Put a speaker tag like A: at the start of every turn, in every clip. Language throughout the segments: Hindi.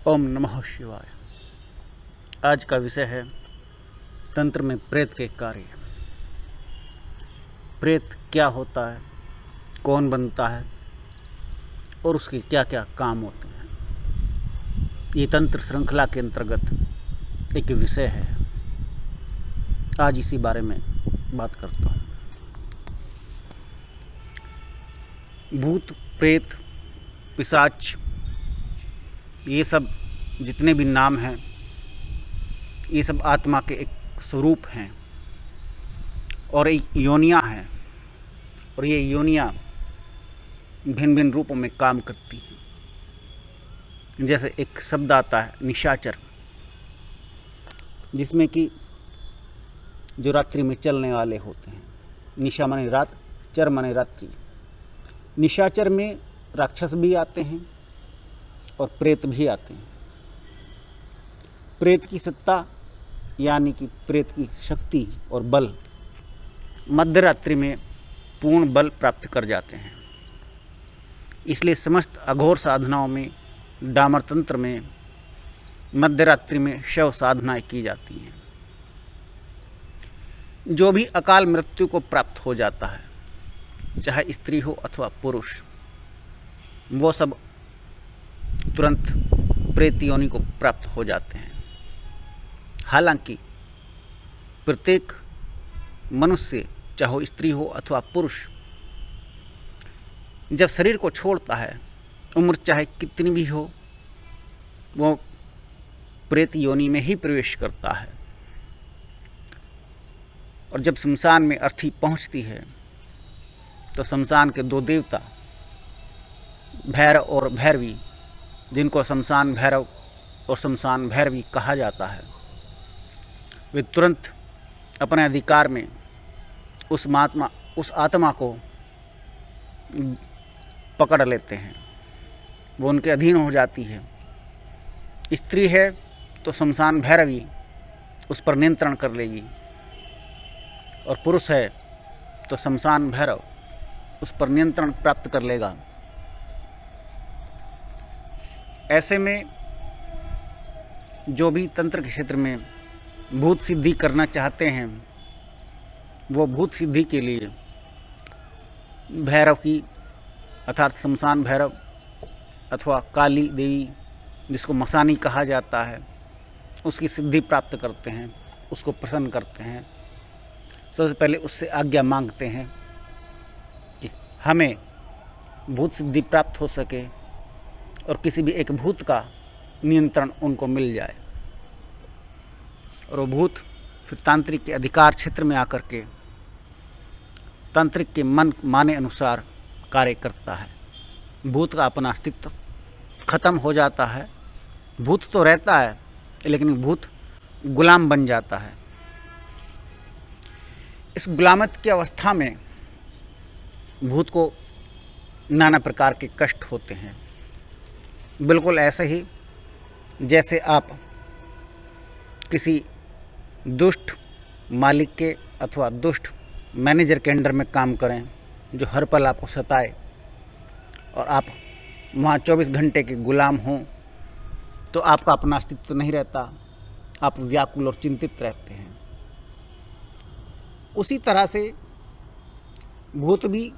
A: ओम नमः शिवाय। आज का विषय है तंत्र में प्रेत के कार्य। प्रेत क्या होता है, कौन बनता है और उसके क्या क्या काम होते हैं, ये तंत्र श्रृंखला के अंतर्गत एक विषय है। आज इसी बारे में बात करता हूँ। भूत, प्रेत, पिशाच, ये सब जितने भी नाम हैं, ये सब आत्मा के एक स्वरूप हैं और एक योनियाँ हैं, और ये योनियाँ भिन्न भिन्न रूपों में काम करती हैं। जैसे एक शब्द आता है निशाचर, जिसमें कि जो रात्रि में चलने वाले होते हैं। निशा माने रात, चर माने रात्रि। निशाचर में राक्षस भी आते हैं और प्रेत भी आते हैं। प्रेत की सत्ता यानी कि प्रेत की शक्ति और बल मध्य रात्रि में पूर्ण बल प्राप्त कर जाते हैं। इसलिए समस्त अघोर साधनाओं में, डामर तंत्र में मध्य रात्रि में शव साधनाएं की जाती हैं। जो भी अकाल मृत्यु को प्राप्त हो जाता है, चाहे स्त्री हो अथवा पुरुष, वो सब तुरंत प्रेत योनि को प्राप्त हो जाते हैं। हालांकि प्रत्येक मनुष्य, चाहे स्त्री हो अथवा पुरुष, जब शरीर को छोड़ता है, उम्र चाहे कितनी भी हो, वो प्रेत योनि में ही प्रवेश करता है। और जब शमशान में अर्थी पहुंचती है, तो शमशान के दो देवता, भैरव और भैरवी, जिनको शमशान भैरव और शमशान भैरवी कहा जाता है, वे तुरंत अपने अधिकार में उस आत्मा को पकड़ लेते हैं। वो उनके अधीन हो जाती है। स्त्री है तो शमशान भैरवी उस पर नियंत्रण कर लेगी, और पुरुष है तो शमशान भैरव उस पर नियंत्रण प्राप्त कर लेगा। ऐसे में जो भी तंत्र के क्षेत्र में भूत सिद्धि करना चाहते हैं, वो भूत सिद्धि के लिए भैरव की अर्थात शमशान भैरव अथवा काली देवी, जिसको मसानी कहा जाता है, उसकी सिद्धि प्राप्त करते हैं, उसको प्रसन्न करते हैं। सबसे पहले उससे आज्ञा मांगते हैं कि हमें भूत सिद्धि प्राप्त हो सके और किसी भी एक भूत का नियंत्रण उनको मिल जाए। और वो भूत फिर तांत्रिक के अधिकार क्षेत्र में आकर के तांत्रिक के मन माने अनुसार कार्य करता है। भूत का अपना अस्तित्व खत्म हो जाता है। भूत तो रहता है, लेकिन भूत गुलाम बन जाता है। इस गुलामत की अवस्था में भूत को नाना प्रकार के कष्ट होते हैं। बिल्कुल ऐसे ही जैसे आप किसी दुष्ट मालिक के अथवा दुष्ट मैनेजर के अंडर में काम करें, जो हर पल आपको सताए, और आप वहाँ 24 घंटे के गुलाम हों, तो आपका अपना अस्तित्व नहीं रहता। आप व्याकुल और चिंतित रहते हैं। उसी तरह से भूत भी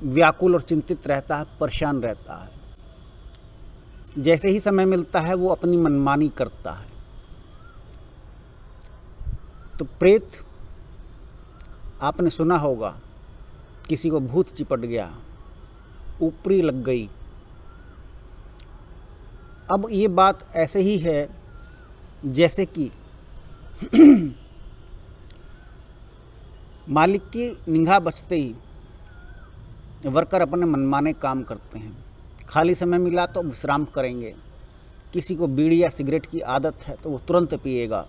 A: व्याकुल और चिंतित रहता है, परेशान रहता है। जैसे ही समय मिलता है, वो अपनी मनमानी करता है। तो प्रेत, आपने सुना होगा, किसी को भूत चिपट गया, ऊपरी लग गई। अब ये बात ऐसे ही है जैसे कि मालिक की निगाह बचते ही वर्कर अपने मनमाने काम करते हैं। खाली समय मिला तो विश्राम करेंगे। किसी को बीड़ी या सिगरेट की आदत है तो वो तुरंत पिएगा।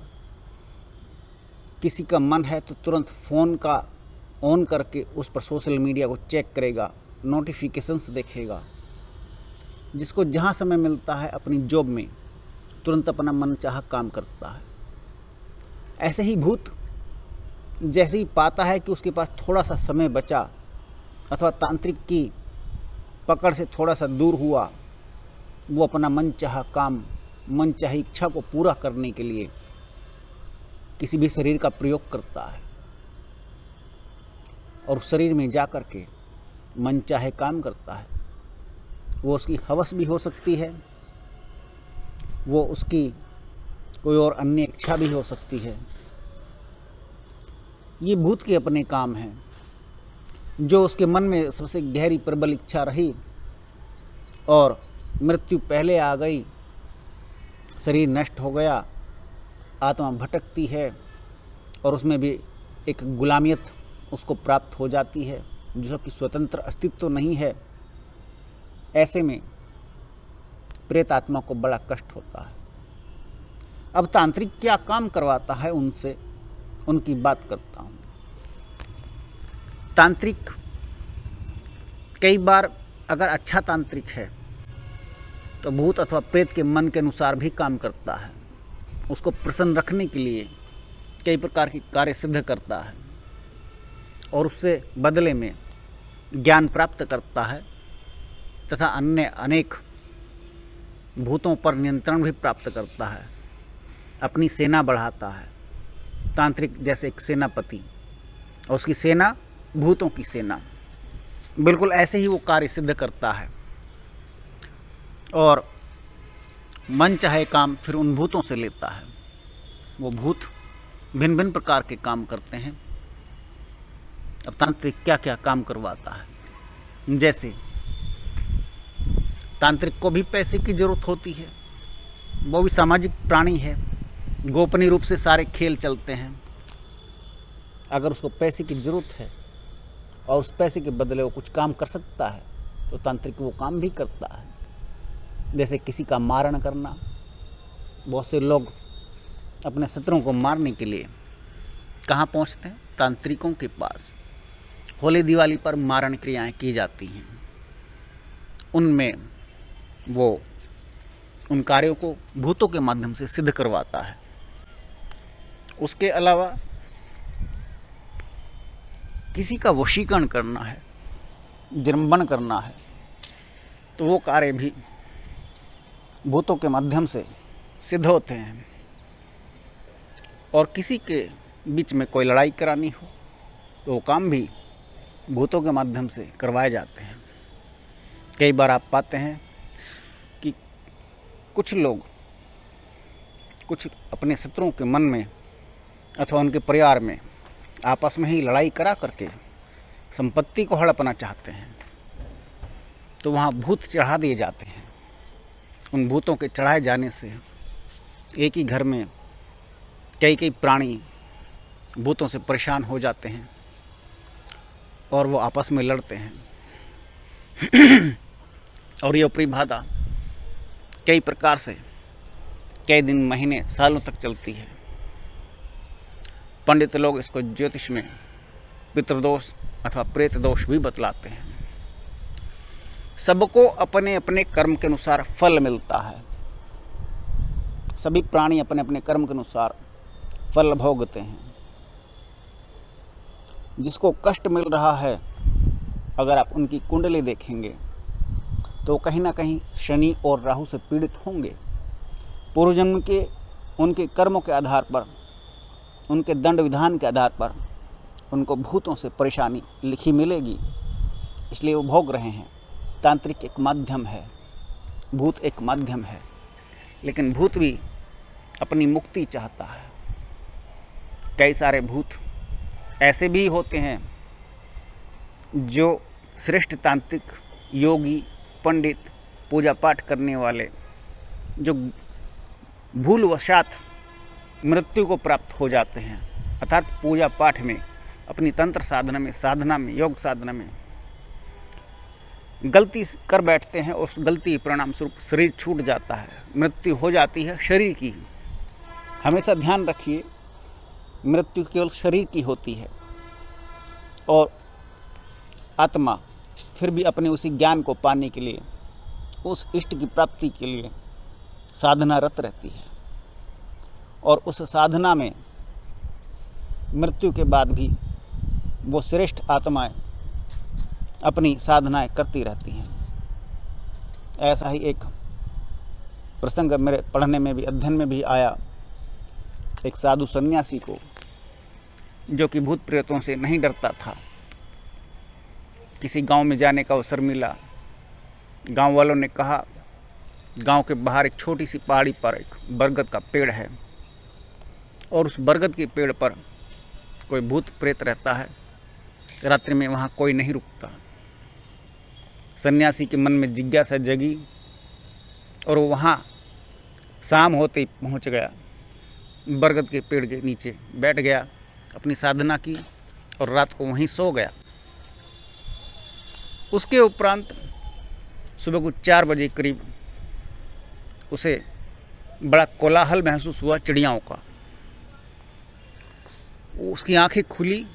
A: किसी का मन है तो तुरंत फ़ोन का ऑन करके उस पर सोशल मीडिया को चेक करेगा, नोटिफिकेशंस देखेगा। जिसको जहाँ समय मिलता है अपनी जॉब में तुरंत अपना मनचाहा काम करता है। ऐसे ही भूत जैसे ही पाता है कि उसके पास थोड़ा सा समय बचा अथवा तांत्रिक की पकड़ से थोड़ा सा दूर हुआ, वो अपना मनचाहा काम मनचाही इच्छा को पूरा करने के लिए किसी भी शरीर का प्रयोग करता है और उस शरीर में जा कर के मन चाहे काम करता है। वो उसकी हवस भी हो सकती है, वो उसकी कोई और अन्य इच्छा भी हो सकती है। ये भूत के अपने काम हैं। जो उसके मन में सबसे गहरी प्रबल इच्छा रही और मृत्यु पहले आ गई, शरीर नष्ट हो गया, आत्मा भटकती है और उसमें भी एक गुलामियत उसको प्राप्त हो जाती है, जो कि स्वतंत्र अस्तित्व नहीं है। ऐसे में प्रेत आत्मा को बड़ा कष्ट होता है। अब तांत्रिक क्या काम करवाता है उनसे, उनकी बात करता हूं। तांत्रिक कई बार अगर अच्छा तांत्रिक है तो भूत अथवा प्रेत के मन के अनुसार भी काम करता है। उसको प्रसन्न रखने के लिए कई प्रकार की कार्य सिद्ध करता है और उससे बदले में ज्ञान प्राप्त करता है तथा अन्य अनेक भूतों पर नियंत्रण भी प्राप्त करता है। अपनी सेना बढ़ाता है। तांत्रिक जैसे एक सेनापति और उसकी सेना भूतों की सेना, बिल्कुल ऐसे ही वो कार्य सिद्ध करता है और मन चाहे काम फिर उन भूतों से लेता है। वो भूत भिन्न भिन्न प्रकार के काम करते हैं। अब तांत्रिक क्या क्या काम करवाता है, जैसे तांत्रिक को भी पैसे की जरूरत होती है, वो भी सामाजिक प्राणी है, गोपनीय रूप से सारे खेल चलते हैं। अगर उसको पैसे की जरूरत है और उस पैसे के बदले वो कुछ काम कर सकता है तो तांत्रिक वो काम भी करता है। जैसे किसी का मारण करना। बहुत से लोग अपने शत्रुओं को मारने के लिए कहाँ पहुँचते हैं? तांत्रिकों के पास। होली दिवाली पर मारण क्रियाएं की जाती हैं। उनमें वो उन कार्यों को भूतों के माध्यम से सिद्ध करवाता है। उसके अलावा किसी का वशीकरण करना है, जृंभण करना है, तो वो कार्य भी भूतों के माध्यम से सिद्ध होते हैं। और किसी के बीच में कोई लड़ाई करानी हो तो वो काम भी भूतों के माध्यम से करवाए जाते हैं। कई बार आप पाते हैं कि कुछ लोग कुछ अपने शत्रुओं के मन में अथवा उनके परिवार में आपस में ही लड़ाई करा करके संपत्ति को हड़पना चाहते हैं, तो वहाँ भूत चढ़ा दिए जाते हैं। उन भूतों के चढ़ाए जाने से एक ही घर में कई कई प्राणी भूतों से परेशान हो जाते हैं और वो आपस में लड़ते हैं। और ये ऊपरी बाधा कई प्रकार से कई दिन, महीने, सालों तक चलती है। पंडित लोग इसको ज्योतिष में पितृदोष अथवा प्रेत दोष भी बतलाते हैं। सबको अपने अपने कर्म के अनुसार फल मिलता है। सभी प्राणी अपने अपने कर्म के अनुसार फल भोगते हैं। जिसको कष्ट मिल रहा है, अगर आप उनकी कुंडली देखेंगे तो कहीं ना कहीं शनि और राहु से पीड़ित होंगे। पूर्व जन्म के उनके कर्मों के आधार पर, उनके दंड विधान के आधार पर उनको भूतों से परेशानी लिखी मिलेगी, इसलिए वो भोग रहे हैं। तांत्रिक एक माध्यम है, भूत एक माध्यम है, लेकिन भूत भी अपनी मुक्ति चाहता है। कई सारे भूत ऐसे भी होते हैं जो श्रेष्ठ तांत्रिक, योगी, पंडित, पूजा पाठ करने वाले, जो भूलवशात मृत्यु को प्राप्त हो जाते हैं, अर्थात पूजा पाठ में, अपनी तंत्र साधना में, योग साधना में गलती कर बैठते हैं और उस गलती परिणाम स्वरूप शरीर छूट जाता है, मृत्यु हो जाती है शरीर की। हमेशा ध्यान रखिए, मृत्यु केवल शरीर की होती है और आत्मा फिर भी अपने उसी ज्ञान को पाने के लिए, उस इष्ट की प्राप्ति के लिए साधनारत रहती है। और उस साधना में मृत्यु के बाद भी वो श्रेष्ठ आत्माएं अपनी साधनाएं करती रहती हैं। ऐसा ही एक प्रसंग मेरे पढ़ने में भी, अध्ययन में भी आया। एक साधु सन्यासी को, जो कि भूत प्रेतों से नहीं डरता था, किसी गांव में जाने का अवसर मिला। गांव वालों ने कहा, गांव के बाहर एक छोटी सी पहाड़ी पर एक बरगद का पेड़ है और उस बरगद के पेड़ पर कोई भूत प्रेत रहता है, रात्रि में वहाँ कोई नहीं रुकता। सन्यासी के मन में जिज्ञासा जगी और वो वहाँ शाम होते ही पहुँच गया, बरगद के पेड़ के नीचे बैठ गया, अपनी साधना की और रात को वहीं सो गया। उसके उपरांत सुबह को 4 बजे करीब उसे बड़ा कोलाहल महसूस हुआ चिड़ियाओं का। उसकी आंखें खुली,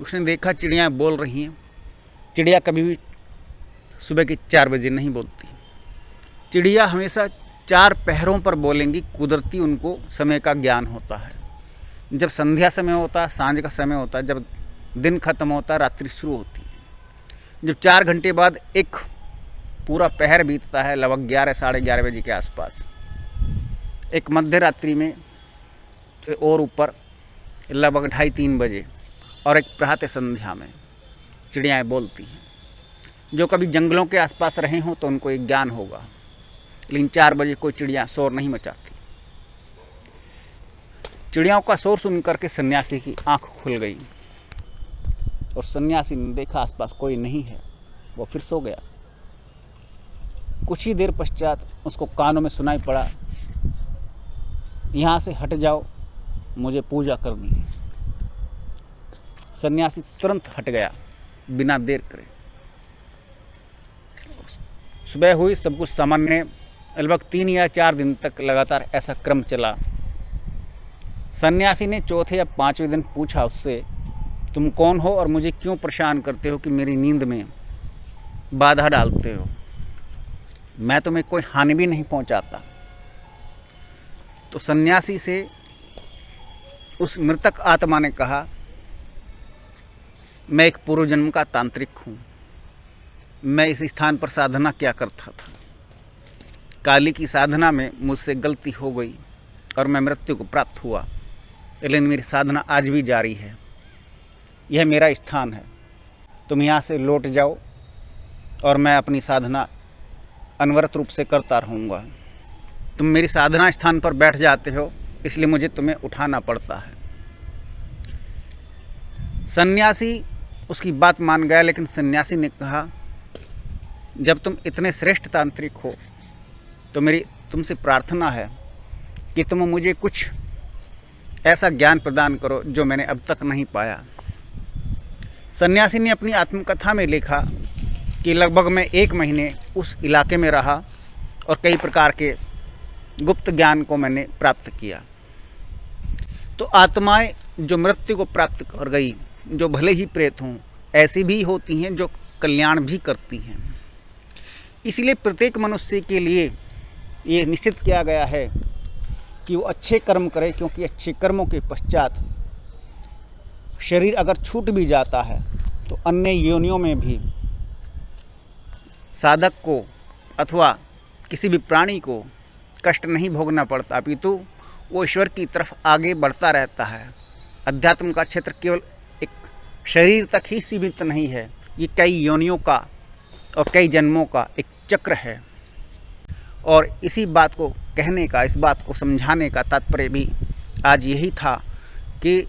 A: उसने देखा चिड़ियाँ बोल रही हैं। चिड़िया कभी भी सुबह के 4 बजे नहीं बोलती। चिड़िया हमेशा 4 पहरों पर बोलेंगी, कुदरती उनको समय का ज्ञान होता है। जब संध्या समय होता है, सांझ का समय होता है, जब दिन खत्म होता है, रात्रि शुरू होती है। जब 4 घंटे बाद एक पूरा पहर बीतता है, लगभग 11 साढ़े 11 बजे के आसपास, एक मध्य रात्रि में से और ऊपर लगभग 2:30-3 बजे और एक प्रभात संध्या में चिड़ियाएँ बोलती हैं। जो कभी जंगलों के आसपास रहे हों तो उनको एक ज्ञान होगा, लेकिन 4 बजे कोई चिड़िया शोर नहीं मचाती। चिड़ियाओं का शोर सुन करके सन्यासी की आंख खुल गई और सन्यासी ने देखा आसपास कोई नहीं है। वो फिर सो गया। कुछ ही देर पश्चात उसको कानों में सुनाई पड़ा, यहाँ से हट जाओ, मुझे पूजा करनी है। सन्यासी तुरंत हट गया बिना देर करे। सुबह हुई, सब कुछ सामान्य। लगभग 3 या 4 दिन तक लगातार ऐसा क्रम चला। सन्यासी ने चौथे या 5वें दिन पूछा उससे, तुम कौन हो और मुझे क्यों परेशान करते हो कि मेरी नींद में बाधा डालते हो? मैं तुम्हें कोई हानि भी नहीं पहुंचाता। तो सन्यासी से उस मृतक आत्मा ने कहा, मैं एक पूर्व जन्म का तांत्रिक हूँ। मैं इस स्थान पर साधना क्या करता था। काली की साधना में मुझसे गलती हो गई और मैं मृत्यु को प्राप्त हुआ, लेकिन मेरी साधना आज भी जारी है। यह मेरा स्थान है। तुम यहाँ से लौट जाओ और मैं अपनी साधना अनवरत रूप से करता रहूँगा। तुम मेरी साधना स्थान पर बैठ जाते हो, इसलिए मुझे तुम्हें उठाना पड़ता है। सन्यासी उसकी बात मान गया, लेकिन सन्यासी ने कहा, जब तुम इतने श्रेष्ठ तांत्रिक हो तो मेरी तुमसे प्रार्थना है कि तुम मुझे कुछ ऐसा ज्ञान प्रदान करो जो मैंने अब तक नहीं पाया। सन्यासी ने अपनी आत्मकथा में लिखा कि लगभग मैं 1 महीने उस इलाके में रहा और कई प्रकार के गुप्त ज्ञान को मैंने प्राप्त किया। तो आत्माएं जो मृत्यु को प्राप्त कर गई, जो भले ही प्रेत हों, ऐसी भी होती हैं जो कल्याण भी करती हैं। इसलिए प्रत्येक मनुष्य के लिए ये निश्चित किया गया है कि वो अच्छे कर्म करे, क्योंकि अच्छे कर्मों के पश्चात शरीर अगर छूट भी जाता है तो अन्य योनियों में भी साधक को अथवा किसी भी प्राणी को कष्ट नहीं भोगना पड़ता, अपितु वो ईश्वर की तरफ आगे बढ़ता रहता है। अध्यात्म का क्षेत्र केवल एक शरीर तक ही सीमित नहीं है, ये कई योनियों का और कई जन्मों का एक चक्र है। और इसी बात को कहने का, इस बात को समझाने का तात्पर्य भी आज यही था कि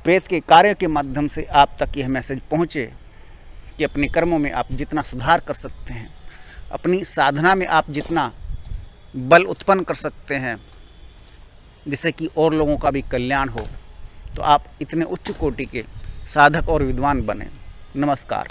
A: प्रेत के कार्य के माध्यम से आप तक यह मैसेज पहुँचे कि अपने कर्मों में आप जितना सुधार कर सकते हैं, अपनी साधना में आप जितना बल उत्पन्न कर सकते हैं जिससे कि और लोगों का भी कल्याण हो, तो आप इतने उच्च कोटि के साधक और विद्वान बने। नमस्कार।